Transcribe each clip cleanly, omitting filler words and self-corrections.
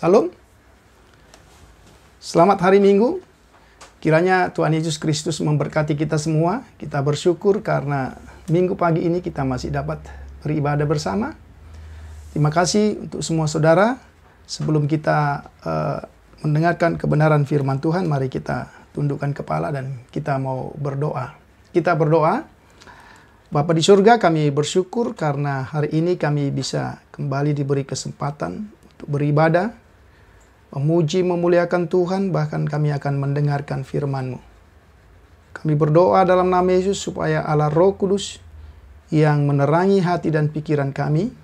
Salam, selamat hari Minggu. Kiranya Tuhan Yesus Kristus memberkati kita semua. Kita bersyukur karena Minggu pagi ini kita masih dapat beribadah bersama. Terima kasih untuk semua saudara. Sebelum kita mendengarkan kebenaran firman Tuhan, mari kita tundukkan kepala dan kita mau berdoa. Kita berdoa. Bapa di surga, kami bersyukur karena hari ini kami bisa kembali diberi kesempatan untuk beribadah, memuji, memuliakan Tuhan, bahkan kami akan mendengarkan firman-Mu. Kami berdoa dalam nama Yesus supaya Allah Roh Kudus yang menerangi hati dan pikiran kami,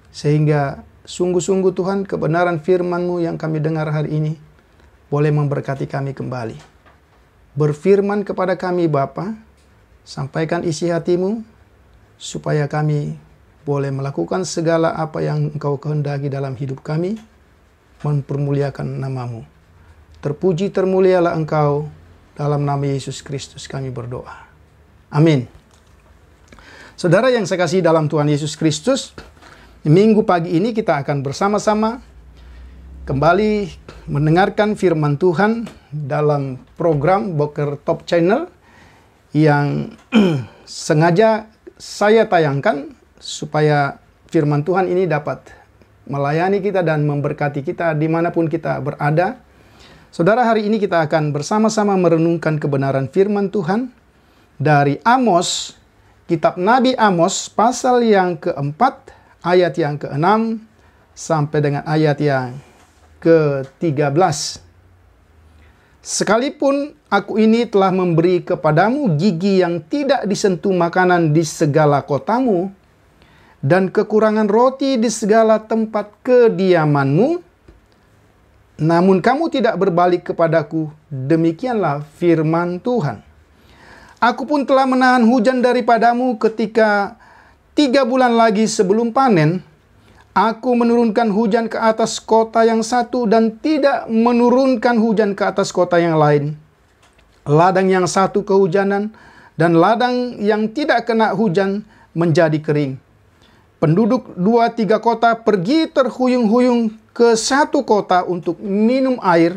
sehingga sungguh-sungguh Tuhan kebenaran firman-Mu yang kami dengar hari ini boleh memberkati kami kembali. Berfirman kepada kami Bapa, sampaikan isi hati-Mu supaya kami boleh melakukan segala apa yang Engkau kehendaki dalam hidup kami, mempermuliakan nama-Mu. Terpuji termulialah Engkau, dalam nama Yesus Kristus kami berdoa. Amin. Saudara yang saya kasih dalam Tuhan Yesus Kristus, Minggu pagi ini kita akan bersama-sama kembali mendengarkan firman Tuhan dalam program Boker Top Channel yang sengaja saya tayangkan supaya firman Tuhan ini dapat melayani kita dan memberkati kita dimanapun kita berada. Saudara, hari ini kita akan bersama-sama merenungkan kebenaran firman Tuhan dari Amos, kitab Nabi Amos, pasal yang keempat, ayat yang ke-6, sampai dengan ayat yang ke-13. Sekalipun aku ini telah memberi kepadamu gigi yang tidak disentuh makanan di segala kotamu, dan kekurangan roti di segala tempat kediamanmu, namun kamu tidak berbalik kepadaku, demikianlah firman Tuhan. Aku pun telah menahan hujan daripadamu ketika 3 bulan lagi sebelum panen. Aku menurunkan hujan ke atas kota yang satu dan tidak menurunkan hujan ke atas kota yang lain. Ladang yang satu kehujanan dan ladang yang tidak kena hujan menjadi kering. Penduduk 2-3 kota pergi terhuyung-huyung ke satu kota untuk minum air,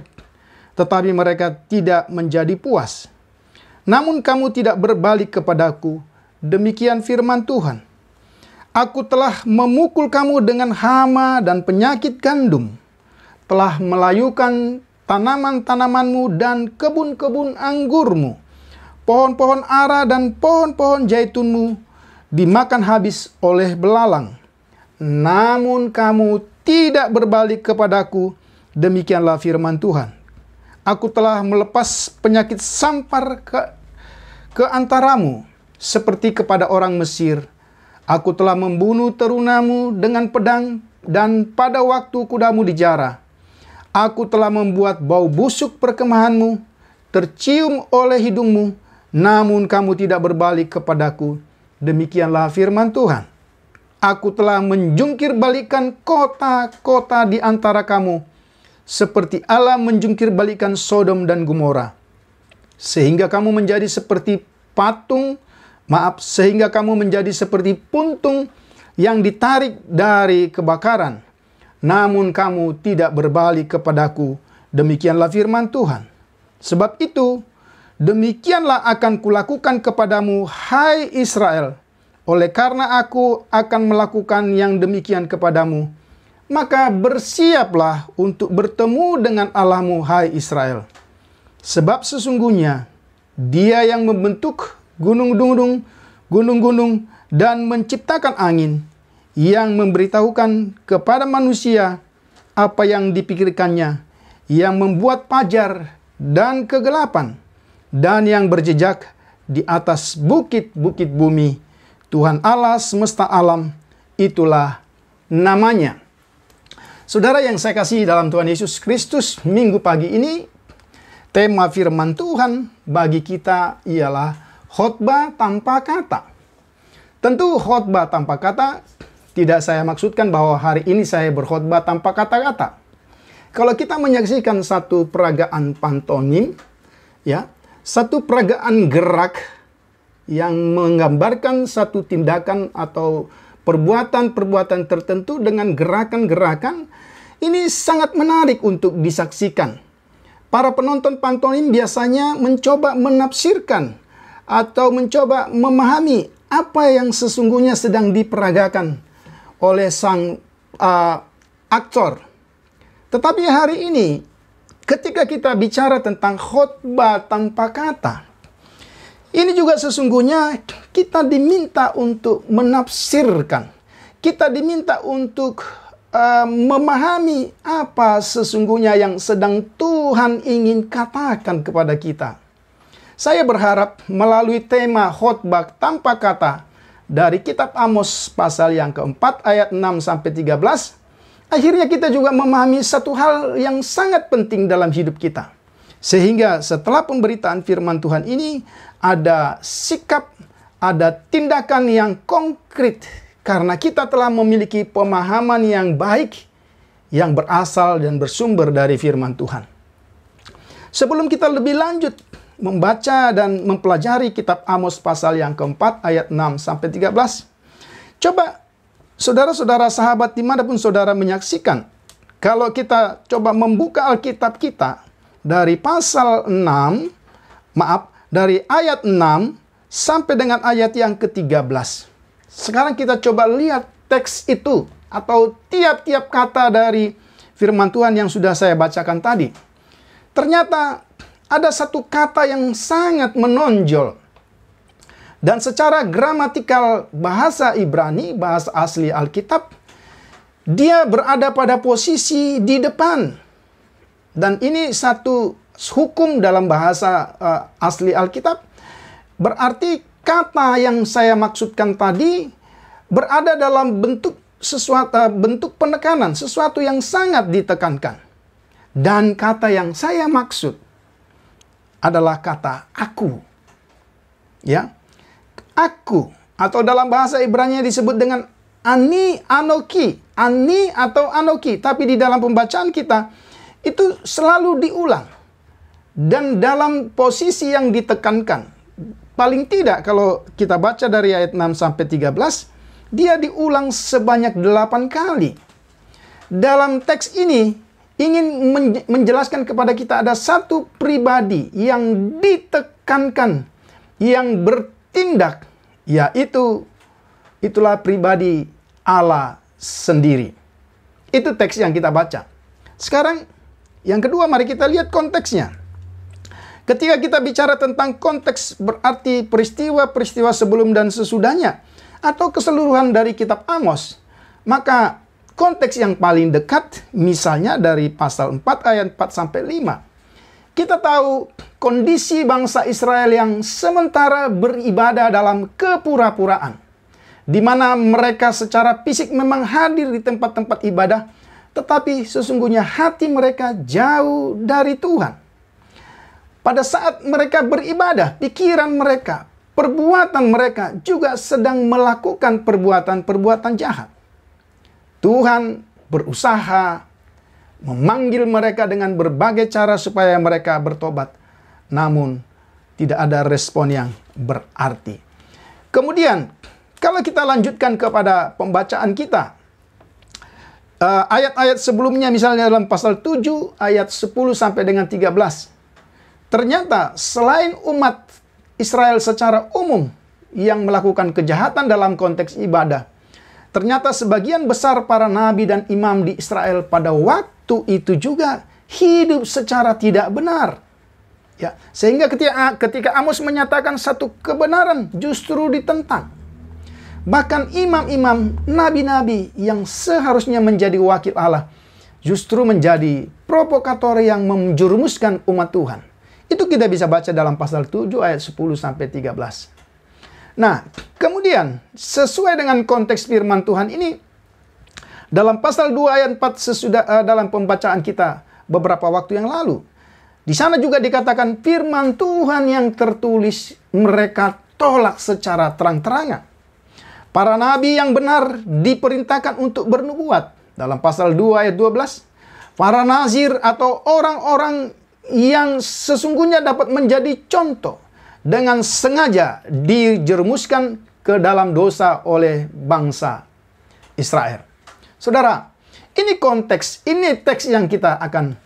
tetapi mereka tidak menjadi puas. Namun kamu tidak berbalik kepadaku, demikian firman Tuhan. Aku telah memukul kamu dengan hama dan penyakit gandum, telah melayukan tanaman-tanamanmu dan kebun-kebun anggurmu, pohon-pohon ara dan pohon-pohon jaitunmu dimakan habis oleh belalang. Namun kamu tidak berbalik kepadaku, demikianlah firman Tuhan. Aku telah melepas penyakit sampar ke antaramu, seperti kepada orang Mesir. Aku telah membunuh terunamu dengan pedang, dan pada waktu kudamu dijara. Aku telah membuat bau busuk perkemahanmu tercium oleh hidungmu, namun kamu tidak berbalik kepadaku. Demikianlah firman Tuhan. Aku telah menjungkir balikan kota-kota di antara kamu, seperti Allah menjungkir balikan Sodom dan Gomora, sehingga kamu menjadi seperti sehingga kamu menjadi seperti puntung yang ditarik dari kebakaran. Namun kamu tidak berbalik kepadaku. Demikianlah firman Tuhan. Sebab itu, demikianlah akan kulakukan kepadamu, hai Israel. Oleh karena aku akan melakukan yang demikian kepadamu, maka bersiaplah untuk bertemu dengan Allahmu, hai Israel. Sebab sesungguhnya Dia yang membentuk gunung-gunung dan menciptakan angin, yang memberitahukan kepada manusia apa yang dipikirkannya, yang membuat fajar dan kegelapan, dan yang berjejak di atas bukit-bukit bumi. Tuhan Allah semesta alam, itulah namanya. Saudara yang saya kasihi dalam Tuhan Yesus Kristus, minggu pagi ini tema firman Tuhan bagi kita ialah khotbah tanpa kata. Tentu khotbah tanpa kata tidak saya maksudkan bahwa hari ini saya berkhotbah tanpa kata-kata. Kalau kita menyaksikan satu peragaan pantomim, ya, satu peragaan gerak yang menggambarkan satu tindakan atau perbuatan-perbuatan tertentu dengan gerakan-gerakan, ini sangat menarik untuk disaksikan. Para penonton pantomim biasanya mencoba menafsirkan atau mencoba memahami apa yang sesungguhnya sedang diperagakan oleh sang aktor. Tetapi hari ini, ketika kita bicara tentang khotbah tanpa kata, ini juga sesungguhnya kita diminta untuk menafsirkan. Kita diminta untuk memahami apa sesungguhnya yang sedang Tuhan ingin katakan kepada kita. Saya berharap melalui tema khotbah tanpa kata dari kitab Amos pasal yang keempat ayat 6-13, akhirnya kita juga memahami satu hal yang sangat penting dalam hidup kita. Sehingga setelah pemberitaan firman Tuhan ini, ada sikap, ada tindakan yang konkret, karena kita telah memiliki pemahaman yang baik, yang berasal dan bersumber dari firman Tuhan. Sebelum kita lebih lanjut membaca dan mempelajari kitab Amos pasal yang keempat ayat 6-13, coba saudara-saudara sahabat dimanapun saudara menyaksikan, kalau kita coba membuka Alkitab kita dari pasal 6, dari ayat 6 sampai dengan ayat yang ke-13. Sekarang kita coba lihat teks itu atau tiap-tiap kata dari firman Tuhan yang sudah saya bacakan tadi. Ternyata ada satu kata yang sangat menonjol. Dan secara gramatikal bahasa Ibrani, bahasa asli Alkitab, dia berada pada posisi di depan. Dan ini satu hukum dalam bahasa asli Alkitab. Berarti kata yang saya maksudkan tadi berada dalam bentuk bentuk penekanan, sesuatu yang sangat ditekankan. Dan kata yang saya maksud adalah kata aku. Ya. Aku, atau dalam bahasa Ibrani disebut dengan ani anoki. Ani atau anoki, tapi di dalam pembacaan kita itu selalu diulang. Dan dalam posisi yang ditekankan. Paling tidak kalau kita baca dari ayat 6-13, dia diulang sebanyak 8 kali. Dalam teks ini ingin menjelaskan kepada kita ada satu pribadi yang ditekankan, yang bertindak, yaitu itulah pribadi Allah sendiri. Itu teks yang kita baca. Sekarang yang kedua, mari kita lihat konteksnya. Ketika kita bicara tentang konteks, berarti peristiwa-peristiwa sebelum dan sesudahnya, atau keseluruhan dari kitab Amos, maka konteks yang paling dekat, misalnya dari pasal 4 ayat 4-5. Kita tahu kondisi bangsa Israel yang sementara beribadah dalam kepura-puraan, di mana mereka secara fisik memang hadir di tempat-tempat ibadah, tetapi sesungguhnya hati mereka jauh dari Tuhan. Pada saat mereka beribadah, pikiran mereka, perbuatan mereka juga sedang melakukan perbuatan-perbuatan jahat. Tuhan berusaha memanggil mereka dengan berbagai cara supaya mereka bertobat. Namun, tidak ada respon yang berarti. Kemudian, kalau kita lanjutkan kepada pembacaan kita, ayat-ayat sebelumnya misalnya dalam pasal 7, ayat 10 sampai dengan 13. Ternyata selain umat Israel secara umum yang melakukan kejahatan dalam konteks ibadah, ternyata sebagian besar para nabi dan imam di Israel pada waktu itu juga hidup secara tidak benar. Ya, sehingga ketika Amos menyatakan satu kebenaran justru ditentang. Bahkan imam-imam, nabi-nabi yang seharusnya menjadi wakil Allah justru menjadi provokator yang menjerumuskan umat Tuhan. Itu kita bisa baca dalam pasal 7 ayat 10 sampai 13. Nah, kemudian sesuai dengan konteks firman Tuhan ini, dalam pasal 2 ayat 4 sesudah dalam pembacaan kita beberapa waktu yang lalu, di sana juga dikatakan firman Tuhan yang tertulis mereka tolak secara terang-terangan. Para nabi yang benar diperintahkan untuk bernubuat. Dalam pasal 2 ayat 12, para nazir atau orang-orang yang sesungguhnya dapat menjadi contoh dengan sengaja dijerumuskan ke dalam dosa oleh bangsa Israel. Saudara, ini konteks, ini teks yang kita akan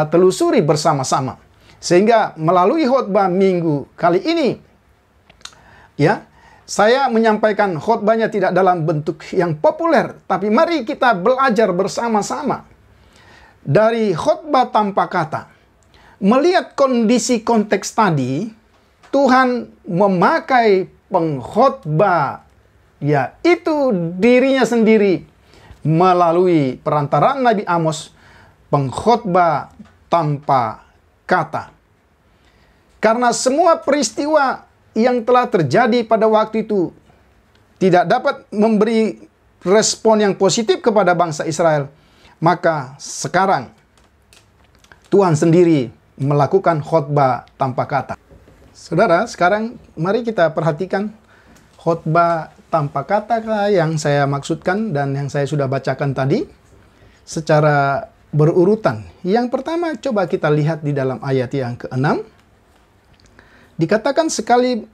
telusuri bersama-sama. Sehingga melalui khotbah minggu kali ini, ya, saya menyampaikan khotbahnya tidak dalam bentuk yang populer, tapi mari kita belajar bersama-sama dari khotbah tanpa kata. Melihat kondisi konteks tadi, Tuhan memakai pengkhotbah, yaitu dirinya sendiri melalui perantaraan Nabi Amos, pengkhotbah tanpa kata. Karena semua peristiwa yang telah terjadi pada waktu itu tidak dapat memberi respon yang positif kepada bangsa Israel, maka sekarang Tuhan sendiri melakukan khotbah tanpa kata. Saudara, sekarang mari kita perhatikan khotbah tanpa kata yang saya maksudkan dan yang saya sudah bacakan tadi secara berurutan. Yang pertama, coba kita lihat di dalam ayat yang ke-6. Dikatakan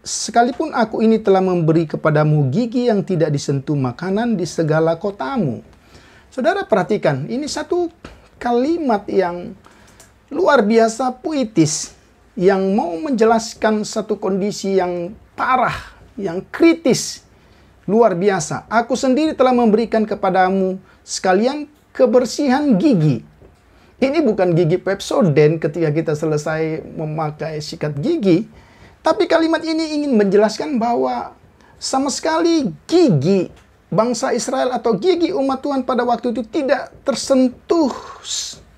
sekalipun aku ini telah memberi kepadamu gigi yang tidak disentuh makanan di segala kotamu. Saudara perhatikan, ini satu kalimat yang luar biasa puitis, yang mau menjelaskan satu kondisi yang parah, yang kritis, luar biasa. Aku sendiri telah memberikan kepadamu sekalian kebersihan gigi. Ini bukan gigi Pepsodent ketika kita selesai memakai sikat gigi, tapi kalimat ini ingin menjelaskan bahwa sama sekali gigi bangsa Israel atau gigi umat Tuhan pada waktu itu tidak tersentuh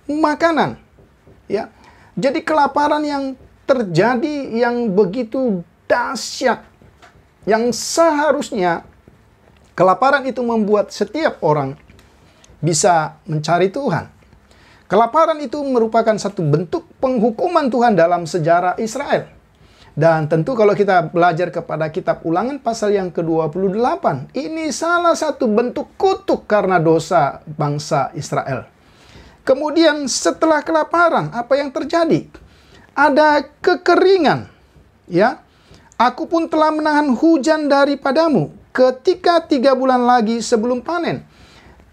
makanan. Ya, jadi kelaparan yang terjadi yang begitu dahsyat, yang seharusnya kelaparan itu membuat setiap orang bisa mencari Tuhan. Kelaparan itu merupakan satu bentuk penghukuman Tuhan dalam sejarah Israel. Dan tentu kalau kita belajar kepada kitab Ulangan pasal yang ke-28, ini salah satu bentuk kutuk karena dosa bangsa Israel. Kemudian setelah kelaparan, apa yang terjadi? Ada kekeringan. Ya, aku pun telah menahan hujan daripadamu ketika 3 bulan lagi sebelum panen.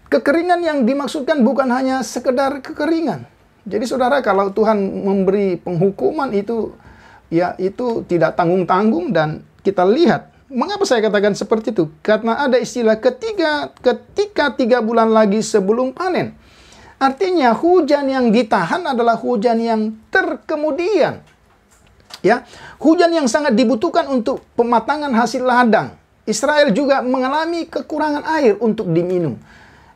Kekeringan yang dimaksudkan bukan hanya sekedar kekeringan. Jadi saudara, kalau Tuhan memberi penghukuman itu, ya itu tidak tanggung-tanggung. Dan kita lihat, mengapa saya katakan seperti itu? Karena ada istilah ketika 3 bulan lagi sebelum panen. Artinya hujan yang ditahan adalah hujan yang terkemudian. Ya, hujan yang sangat dibutuhkan untuk pematangan hasil ladang. Israel juga mengalami kekurangan air untuk diminum.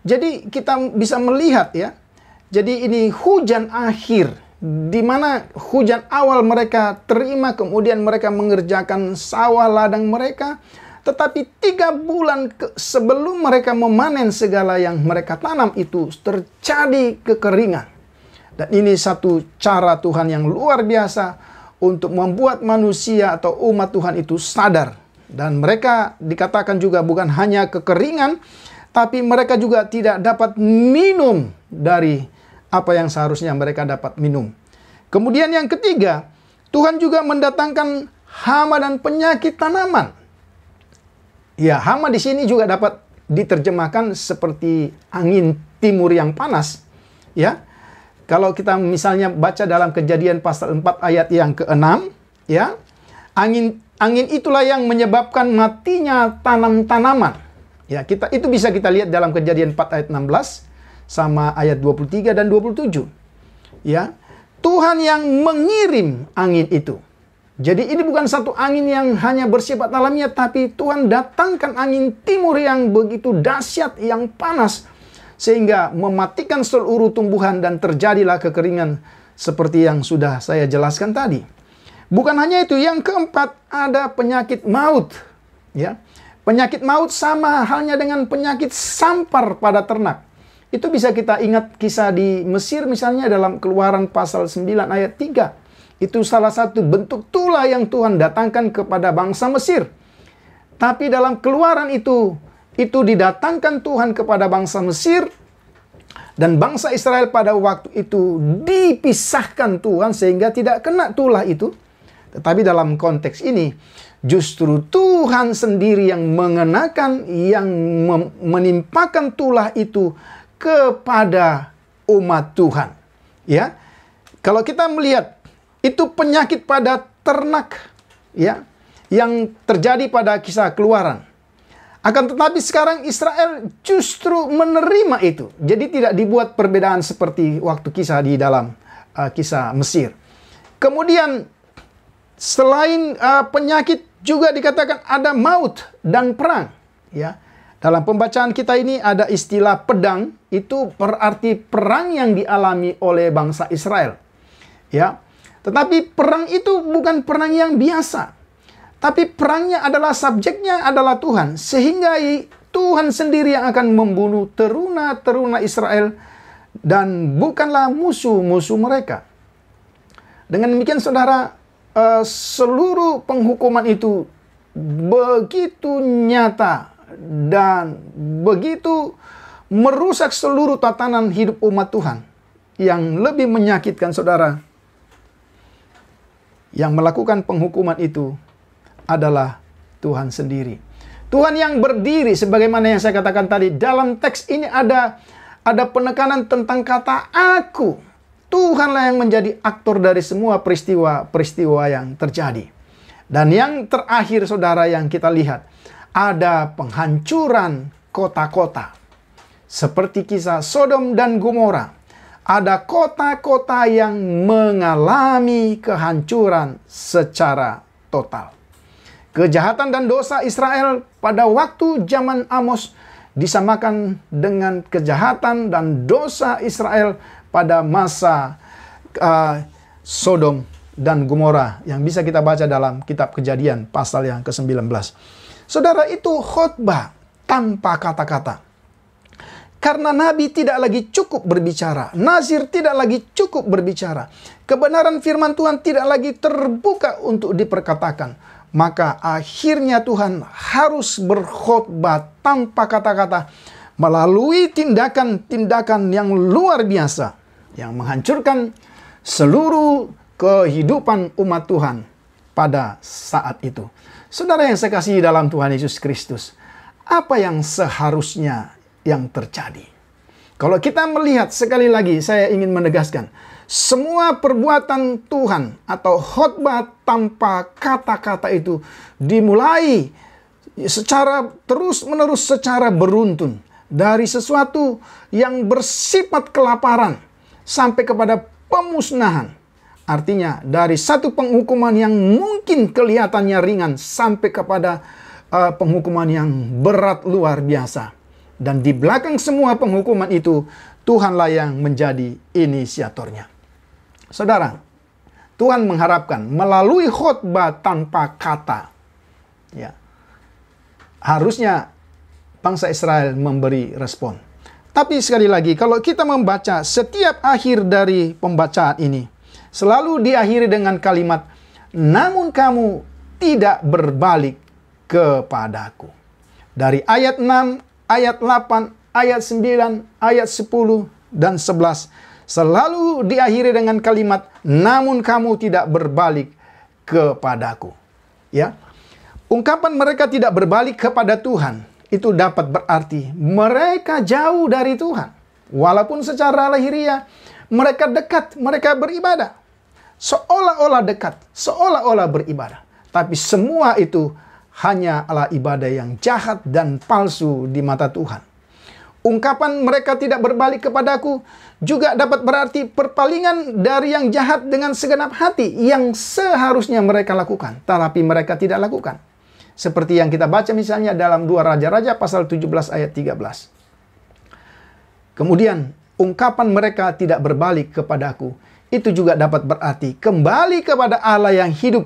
Jadi kita bisa melihat ya. Jadi ini hujan akhir, di mana hujan awal mereka terima, kemudian mereka mengerjakan sawah ladang mereka. Tetapi 3 bulan sebelum mereka memanen segala yang mereka tanam itu terjadi kekeringan. Dan ini satu cara Tuhan yang luar biasa untuk membuat manusia atau umat Tuhan itu sadar. Dan mereka dikatakan juga bukan hanya kekeringan, tapi mereka juga tidak dapat minum dari apa yang seharusnya mereka dapat minum. Kemudian yang ketiga, Tuhan juga mendatangkan hama dan penyakit tanaman. Ya, hama di sini juga dapat diterjemahkan seperti angin timur yang panas. Ya, kalau kita misalnya baca dalam Kejadian pasal 4 ayat yang ke-6, ya, angin itulah yang menyebabkan matinya tanaman. Ya, itu bisa kita lihat dalam Kejadian 4 ayat 16 sama ayat 23 dan 27. Ya. Tuhan yang mengirim angin itu. Jadi ini bukan satu angin yang hanya bersifat alamiah, tapi Tuhan datangkan angin timur yang begitu dahsyat, yang panas, sehingga mematikan seluruh tumbuhan dan terjadilah kekeringan seperti yang sudah saya jelaskan tadi. Bukan hanya itu, yang keempat ada penyakit maut. Ya, penyakit maut sama halnya dengan penyakit sampar pada ternak. Itu bisa kita ingat kisah di Mesir misalnya dalam Keluaran pasal 9 ayat 3. Itu salah satu bentuk tulah yang Tuhan datangkan kepada bangsa Mesir. Tapi dalam Keluaran itu didatangkan Tuhan kepada bangsa Mesir. Dan bangsa Israel pada waktu itu dipisahkan Tuhan sehingga tidak kena tulah itu. Tetapi dalam konteks ini justru Tuhan sendiri yang mengenakan, yang menimpakan tulah itu kepada umat Tuhan. Ya. Kalau kita melihat itu penyakit pada ternak, ya, yang terjadi pada kisah Keluaran. Akan tetapi sekarang Israel justru menerima itu. Jadi tidak dibuat perbedaan seperti waktu kisah di dalam kisah Mesir. Kemudian selain penyakit juga dikatakan ada maut dan perang, ya. Dalam pembacaan kita ini ada istilah pedang, itu berarti perang yang dialami oleh bangsa Israel. Ya. Tetapi perang itu bukan perang yang biasa. Tapi perangnya adalah subjeknya adalah Tuhan. Sehingga Tuhan sendiri yang akan membunuh teruna-teruna Israel dan bukanlah musuh-musuh mereka. Dengan demikian saudara, seluruh penghukuman itu begitu nyata dan begitu merusak seluruh tatanan hidup umat Tuhan. Yang lebih menyakitkan saudara, yang melakukan penghukuman itu adalah Tuhan sendiri. Tuhan yang berdiri sebagaimana yang saya katakan tadi. Dalam teks ini ada penekanan tentang kata aku. Tuhanlah yang menjadi aktor dari semua peristiwa-peristiwa yang terjadi. Dan yang terakhir saudara yang kita lihat, ada penghancuran kota-kota. Seperti kisah Sodom dan Gomora. Ada kota-kota yang mengalami kehancuran secara total. Kejahatan dan dosa Israel pada waktu zaman Amos disamakan dengan kejahatan dan dosa Israel pada masa Sodom dan Gomora yang bisa kita baca dalam kitab Kejadian pasal yang ke-19. Saudara, itu khotbah tanpa kata-kata. Karena Nabi tidak lagi cukup berbicara. Nazir tidak lagi cukup berbicara. Kebenaran firman Tuhan tidak lagi terbuka untuk diperkatakan. Maka akhirnya Tuhan harus berkhotbah tanpa kata-kata. Melalui tindakan-tindakan yang luar biasa. Yang menghancurkan seluruh kehidupan umat Tuhan pada saat itu. Saudara yang saya kasihi dalam Tuhan Yesus Kristus, apa yang seharusnya yang terjadi? Kalau kita melihat, sekali lagi saya ingin menegaskan, semua perbuatan Tuhan atau khotbah tanpa kata-kata itu dimulai secara terus-menerus, secara beruntun. Dari sesuatu yang bersifat kelaparan sampai kepada pemusnahan. Artinya dari satu penghukuman yang mungkin kelihatannya ringan sampai kepada penghukuman yang berat luar biasa. Dan di belakang semua penghukuman itu, Tuhanlah yang menjadi inisiatornya. Saudara, Tuhan mengharapkan melalui khotbah tanpa kata, ya, harusnya bangsa Israel memberi respon. Tapi sekali lagi, kalau kita membaca setiap akhir dari pembacaan ini, selalu diakhiri dengan kalimat, namun kamu tidak berbalik kepadaku. Dari ayat 6, ayat 8, ayat 9, ayat 10, dan 11. Selalu diakhiri dengan kalimat, namun kamu tidak berbalik kepadaku. Ya, ungkapan mereka tidak berbalik kepada Tuhan, itu dapat berarti mereka jauh dari Tuhan. Walaupun secara lahiriah mereka dekat, mereka beribadah. Seolah-olah dekat, seolah-olah beribadah. Tapi semua itu hanyalah ibadah yang jahat dan palsu di mata Tuhan. ungkapan mereka tidak berbalik kepadaku juga dapat berarti perpalingan dari yang jahat dengan segenap hati yang seharusnya mereka lakukan, tetapi mereka tidak lakukan. Seperti yang kita baca misalnya dalam 2 Raja-Raja pasal 17 ayat 13. Kemudian, ungkapan mereka tidak berbalik kepadaku, itu juga dapat berarti kembali kepada Allah yang hidup.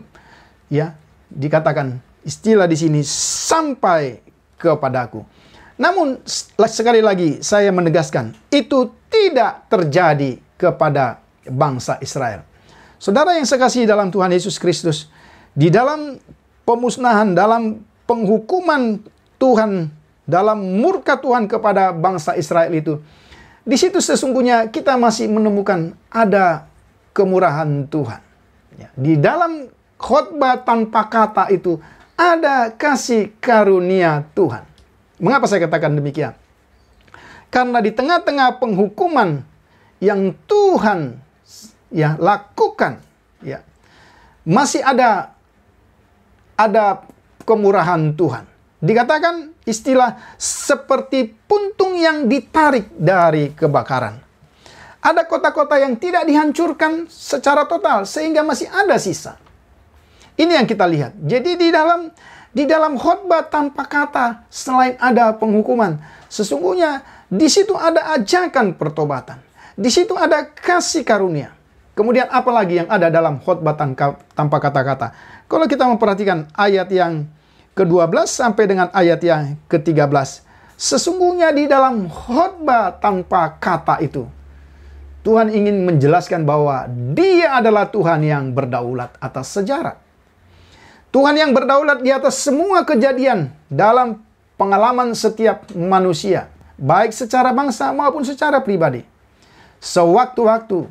Ya, dikatakan istilah di sini sampai kepadaku. Namun sekali lagi saya menegaskan, itu tidak terjadi kepada bangsa Israel. Saudara yang sekasihi dalam Tuhan Yesus Kristus, di dalam pemusnahan, dalam penghukuman Tuhan, dalam murka Tuhan kepada bangsa Israel itu, di situ sesungguhnya kita masih menemukan ada kemurahan Tuhan. Ya, di dalam khotbah tanpa kata itu ada kasih karunia Tuhan. Mengapa saya katakan demikian? Karena di tengah-tengah penghukuman yang Tuhan lakukan, masih ada kemurahan Tuhan. Dikatakan istilah seperti puntung yang ditarik dari kebakaran. Ada kota-kota yang tidak dihancurkan secara total sehingga masih ada sisa. Ini yang kita lihat. Jadi di dalam khotbah tanpa kata, selain ada penghukuman, sesungguhnya di situ ada ajakan pertobatan. Di situ ada kasih karunia. Kemudian apalagi yang ada dalam khotbah tanpa kata-kata? Kalau kita memperhatikan ayat yang ke-12 sampai dengan ayat yang ke-13, sesungguhnya di dalam khotbah tanpa kata itu, Tuhan ingin menjelaskan bahwa Dia adalah Tuhan yang berdaulat atas sejarah. Tuhan yang berdaulat di atas semua kejadian dalam pengalaman setiap manusia, baik secara bangsa maupun secara pribadi. Sewaktu-waktu,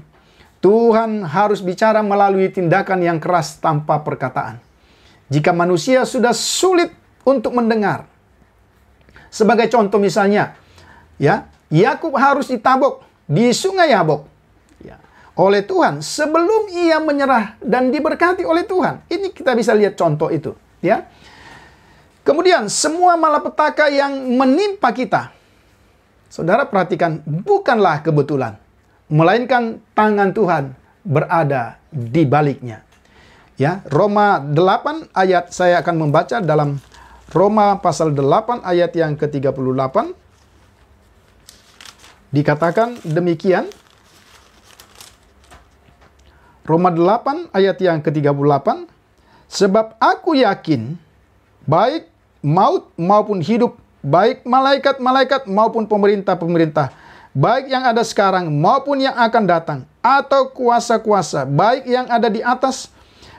Tuhan harus bicara melalui tindakan yang keras tanpa perkataan. Jika manusia sudah sulit untuk mendengar. Sebagai contoh misalnya, Yakub harus ditabok di Sungai Yabok oleh Tuhan sebelum ia menyerah dan diberkati oleh Tuhan. Ini kita bisa lihat contoh itu, Kemudian semua malapetaka yang menimpa kita, saudara perhatikan, bukanlah kebetulan, melainkan tangan Tuhan berada di baliknya. Roma 8 ayat, saya akan membaca dalam Roma pasal 8 ayat yang ke-38. Dikatakan demikian. Roma 8 ayat yang ke-38. Sebab aku yakin, baik maut maupun hidup, baik malaikat-malaikat maupun pemerintah-pemerintah, baik yang ada sekarang maupun yang akan datang, atau kuasa-kuasa, baik yang ada di atas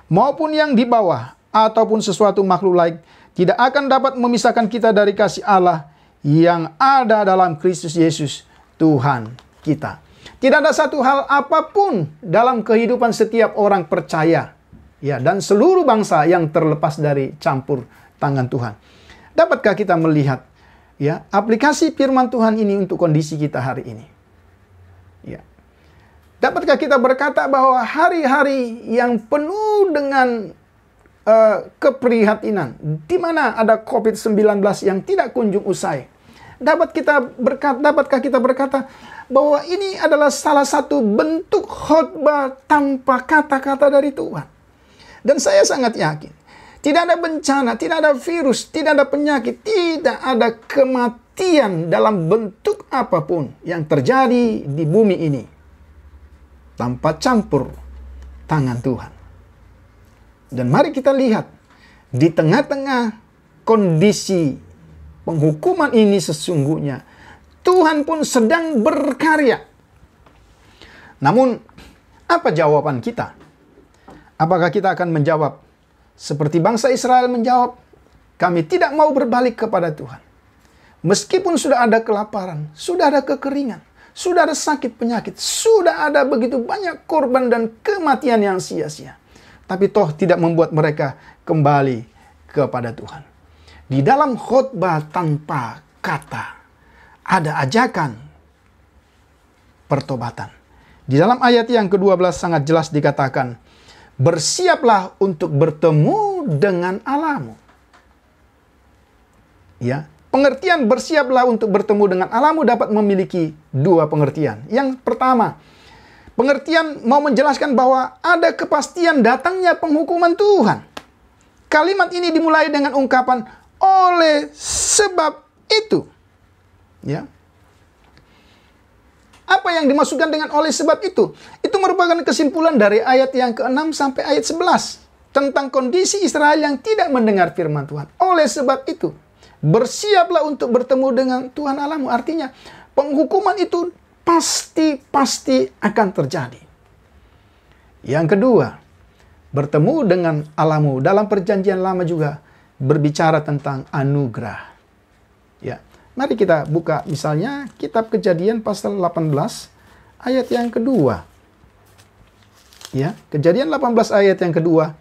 maupun yang di bawah, ataupun sesuatu makhluk lain, tidak akan dapat memisahkan kita dari kasih Allah yang ada dalam Kristus Yesus, Tuhan kita. Tidak ada satu hal apapun dalam kehidupan setiap orang percaya, dan seluruh bangsa yang terlepas dari campur tangan Tuhan. Dapatkah kita melihat, aplikasi firman Tuhan ini untuk kondisi kita hari ini? Dapatkah kita berkata bahwa hari-hari yang penuh dengan keprihatinan, di mana ada COVID-19 yang tidak kunjung usai, dapatkah kita berkata bahwa ini adalah salah satu bentuk khotbah tanpa kata-kata dari Tuhan? Dan saya sangat yakin, tidak ada bencana, tidak ada virus, tidak ada penyakit, tidak ada kematian dalam bentuk apapun yang terjadi di bumi ini tanpa campur tangan Tuhan. Dan mari kita lihat, di tengah-tengah kondisi penghukuman ini sesungguhnya Tuhan pun sedang berkarya. Namun, apa jawaban kita? Apakah kita akan menjawab seperti bangsa Israel menjawab, kami tidak mau berbalik kepada Tuhan. Meskipun sudah ada kelaparan, sudah ada kekeringan, sudah ada sakit penyakit, sudah ada begitu banyak korban dan kematian yang sia-sia, tapi toh tidak membuat mereka kembali kepada Tuhan. Di dalam khotbah tanpa kata ada ajakan pertobatan. Di dalam ayat yang ke-12 sangat jelas dikatakan, bersiaplah untuk bertemu dengan Allahmu. Pengertian bersiaplah untuk bertemu dengan Allahmu dapat memiliki dua pengertian. Yang pertama, pengertian mau menjelaskan bahwa ada kepastian datangnya penghukuman Tuhan. Kalimat ini dimulai dengan ungkapan oleh sebab itu. Ya. Apa yang dimaksudkan dengan oleh sebab itu? Itu merupakan kesimpulan dari ayat yang ke-6 sampai ayat 11. Tentang kondisi Israel yang tidak mendengar firman Tuhan. Oleh sebab itu, bersiaplah untuk bertemu dengan Tuhan Allahmu. Artinya, penghukuman itu pasti akan terjadi. Yang kedua, bertemu dengan Allahmu. Dalam perjanjian lama juga berbicara tentang anugerah. Ya. Mari kita buka misalnya kitab Kejadian pasal 18 ayat yang kedua. Ya, Kejadian 18 ayat yang kedua.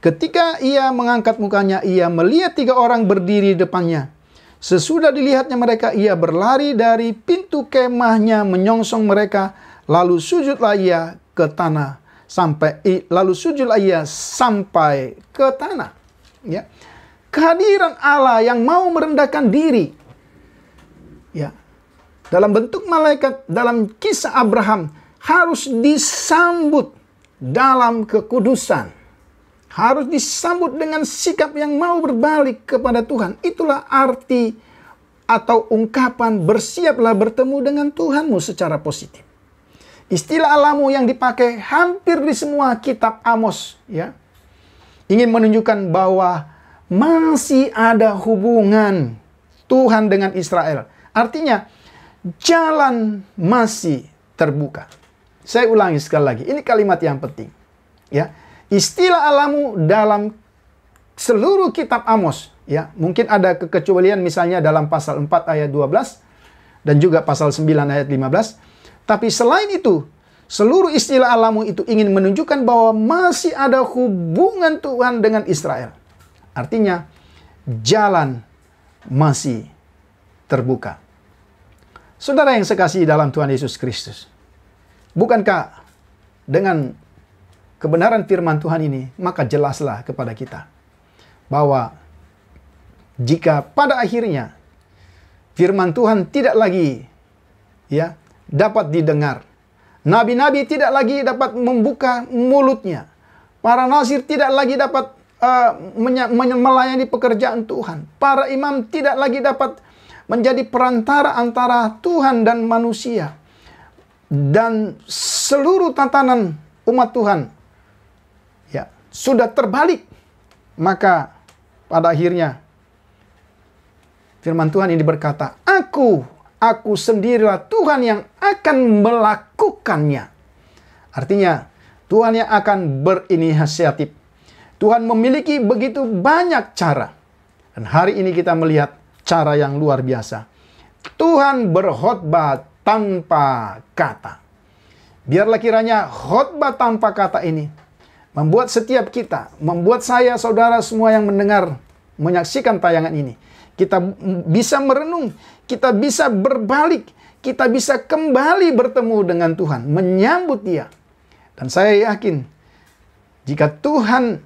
Ketika ia mengangkat mukanya, ia melihat 3 orang berdiri di depannya. Sesudah dilihatnya mereka, ia berlari dari pintu kemahnya menyongsong mereka, lalu sujudlah ia sampai ke tanah. Ya. Kehadiran Allah yang mau merendahkan diri, ya, dalam bentuk malaikat, dalam kisah Abraham, harus disambut dalam kekudusan. Harus disambut dengan sikap yang mau berbalik kepada Tuhan. Itulah arti atau ungkapan bersiaplah bertemu dengan Tuhanmu secara positif. Istilah Allahmu yang dipakai hampir di semua kitab Amos, ya, ingin menunjukkan bahwa masih ada hubungan Tuhan dengan Israel. Artinya, jalan masih terbuka. Saya ulangi sekali lagi, ini kalimat yang penting. Ya, istilah Allahmu dalam seluruh kitab Amos, ya, mungkin ada kekecualian misalnya dalam pasal 4 ayat 12 dan juga pasal 9 ayat 15. Tapi selain itu, seluruh istilah Allahmu itu ingin menunjukkan bahwa masih ada hubungan Tuhan dengan Israel. Artinya, jalan masih terbuka. Saudara yang sekasihi dalam Tuhan Yesus Kristus, bukankah dengan kebenaran firman Tuhan ini, maka jelaslah kepada kita bahwa jika pada akhirnya firman Tuhan tidak lagi, ya, dapat didengar, nabi-nabi tidak lagi dapat membuka mulutnya, para nazir tidak lagi dapat melayani pekerjaan Tuhan, para imam tidak lagi dapat menjadi perantara antara Tuhan dan manusia, dan seluruh tatanan umat Tuhan, ya, sudah terbalik, maka pada akhirnya firman Tuhan ini berkata, Aku sendirilah Tuhan yang akan melakukannya. Artinya, Tuhan yang akan berinisiatif. Tuhan memiliki begitu banyak cara. Dan hari ini kita melihat cara yang luar biasa. Tuhan berkhotbah tanpa kata. Biarlah kiranya khotbah tanpa kata ini membuat setiap kita, membuat saya, saudara semua yang mendengar, menyaksikan tayangan ini, kita bisa merenung, kita bisa berbalik, kita bisa kembali bertemu dengan Tuhan, menyambut Dia. Dan saya yakin, jika Tuhan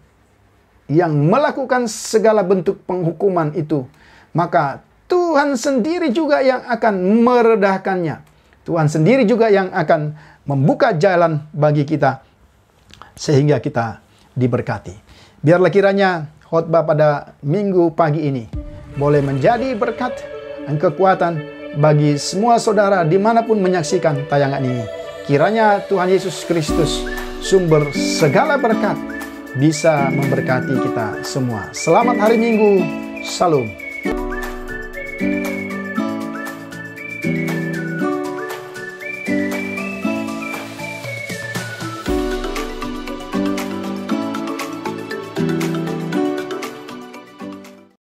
yang melakukan segala bentuk penghukuman itu, maka Tuhan sendiri juga yang akan meredahkannya. Tuhan sendiri juga yang akan membuka jalan bagi kita, sehingga kita diberkati. Biarlah kiranya khotbah pada minggu pagi ini boleh menjadi berkat dan kekuatan bagi semua saudara dimanapun menyaksikan tayangan ini. Kiranya Tuhan Yesus Kristus, sumber segala berkat, bisa memberkati kita semua. Selamat hari Minggu. Salam.